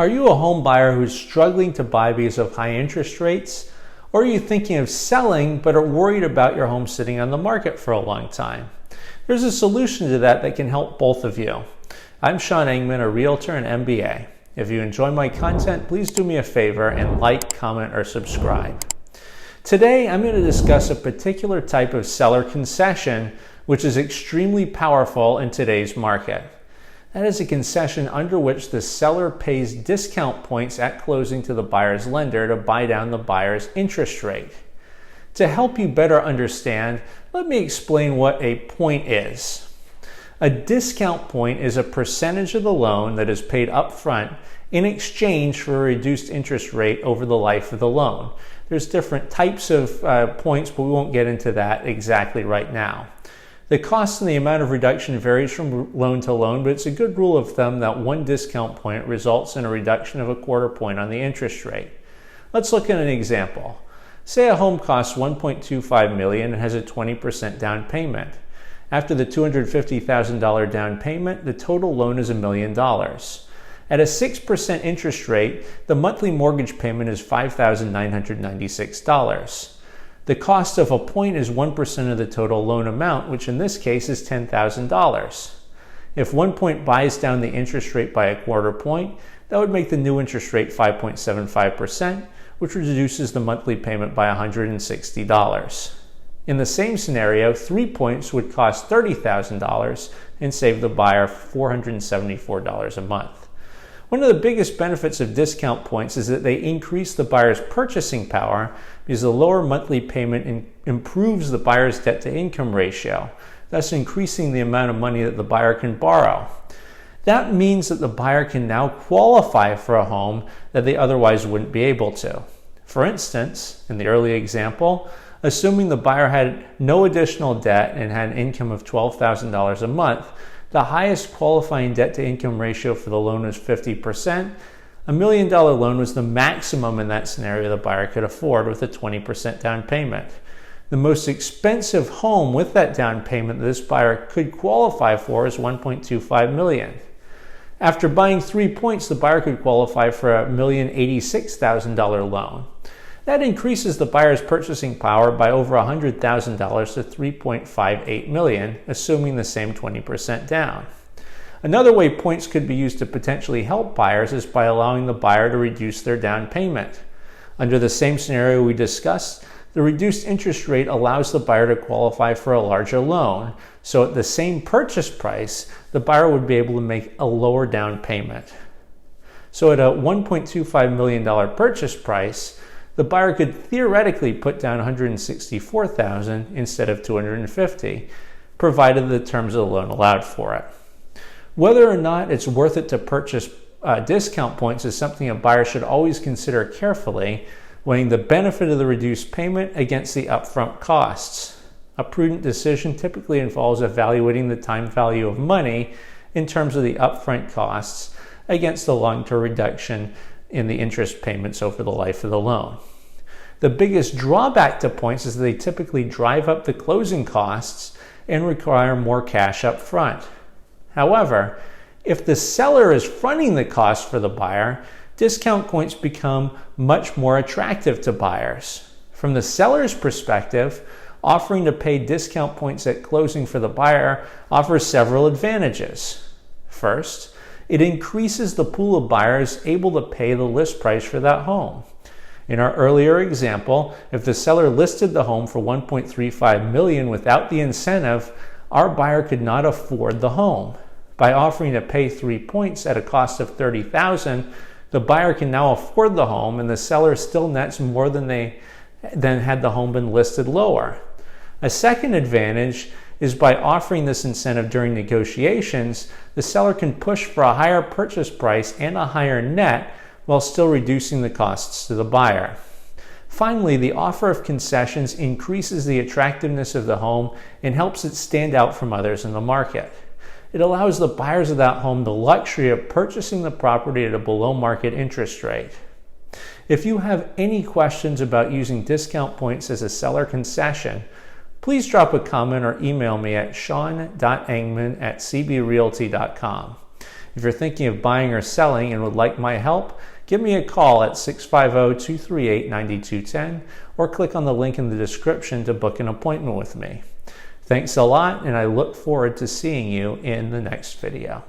Are you a home buyer who's struggling to buy because of high interest rates? Or are you thinking of selling but are worried about your home sitting on the market for a long time? There's a solution to that can help both of you. I'm Sean Engmann, a Realtor and MBA. If you enjoy my content, please do me a favor and like, comment, or subscribe. Today, I'm going to discuss a particular type of seller concession which is extremely powerful in today's market. That is a concession under which the seller pays discount points at closing to the buyer's lender to buy down the buyer's interest rate. To help you better understand, let me explain what a point is. A discount point is a percentage of the loan that is paid up front in exchange for a reduced interest rate over the life of the loan. There's different types of points, but we won't get into that exactly right now. The cost and the amount of reduction varies from loan to loan, but it's a good rule of thumb that one discount point results in a reduction of a quarter point on the interest rate. Let's look at an example. Say a home costs $1.25 million and has a 20% down payment. After the $250,000 down payment, the total loan is $1 million. At a 6% interest rate, the monthly mortgage payment is $5,996. The cost of a point is 1% of the total loan amount, which in this case is $10,000. If 1 point buys down the interest rate by a quarter point, that would make the new interest rate 5.75%, which reduces the monthly payment by $160. In the same scenario, 3 points would cost $30,000 and save the buyer $474 a month. One of the biggest benefits of discount points is that they increase the buyer's purchasing power because the lower monthly payment improves the buyer's debt-to-income ratio, thus increasing the amount of money that the buyer can borrow. That means that the buyer can now qualify for a home that they otherwise wouldn't be able to. For instance, in the early example, assuming the buyer had no additional debt and had an income of $12,000 a month, the highest qualifying debt-to-income ratio for the loan was 50%. A $1 million loan was the maximum in that scenario the buyer could afford with a 20% down payment. The most expensive home with that down payment that this buyer could qualify for is $1.25 million. After buying 3 points, the buyer could qualify for a $1,086,000 loan. That increases the buyer's purchasing power by over $100,000 to $3.58 million, assuming the same 20% down. Another way points could be used to potentially help buyers is by allowing the buyer to reduce their down payment. Under the same scenario we discussed, the reduced interest rate allows the buyer to qualify for a larger loan, so at the same purchase price, the buyer would be able to make a lower down payment. So at a $1.25 million purchase price, the buyer could theoretically put down $164,000 instead of $250,000, provided the terms of the loan allowed for it. Whether or not it's worth it to purchase discount points is something a buyer should always consider carefully, weighing the benefit of the reduced payment against the upfront costs. A prudent decision typically involves evaluating the time value of money in terms of the upfront costs against the long-term reduction in the interest payments over the life of the loan. The biggest drawback to points is that they typically drive up the closing costs and require more cash up front. However, if the seller is fronting the cost for the buyer, discount points become much more attractive to buyers. From the seller's perspective, offering to pay discount points at closing for the buyer offers several advantages. First, it increases the pool of buyers able to pay the list price for that home. In our earlier example, if the seller listed the home for $1.35 million without the incentive, our buyer could not afford the home. By offering to pay 3 points at a cost of $30,000, the buyer can now afford the home and the seller still nets more than had the home been listed lower. A second advantage is by offering this incentive during negotiations, the seller can push for a higher purchase price and a higher net while still reducing the costs to the buyer. Finally, the offer of concessions increases the attractiveness of the home and helps it stand out from others in the market. It allows the buyers of that home the luxury of purchasing the property at a below market interest rate. If you have any questions about using discount points as a seller concession, please drop a comment or email me at sean.engmann@cbrealty.com. If you're thinking of buying or selling and would like my help, give me a call at 650-238-9210 or click on the link in the description to book an appointment with me. Thanks a lot, and I look forward to seeing you in the next video.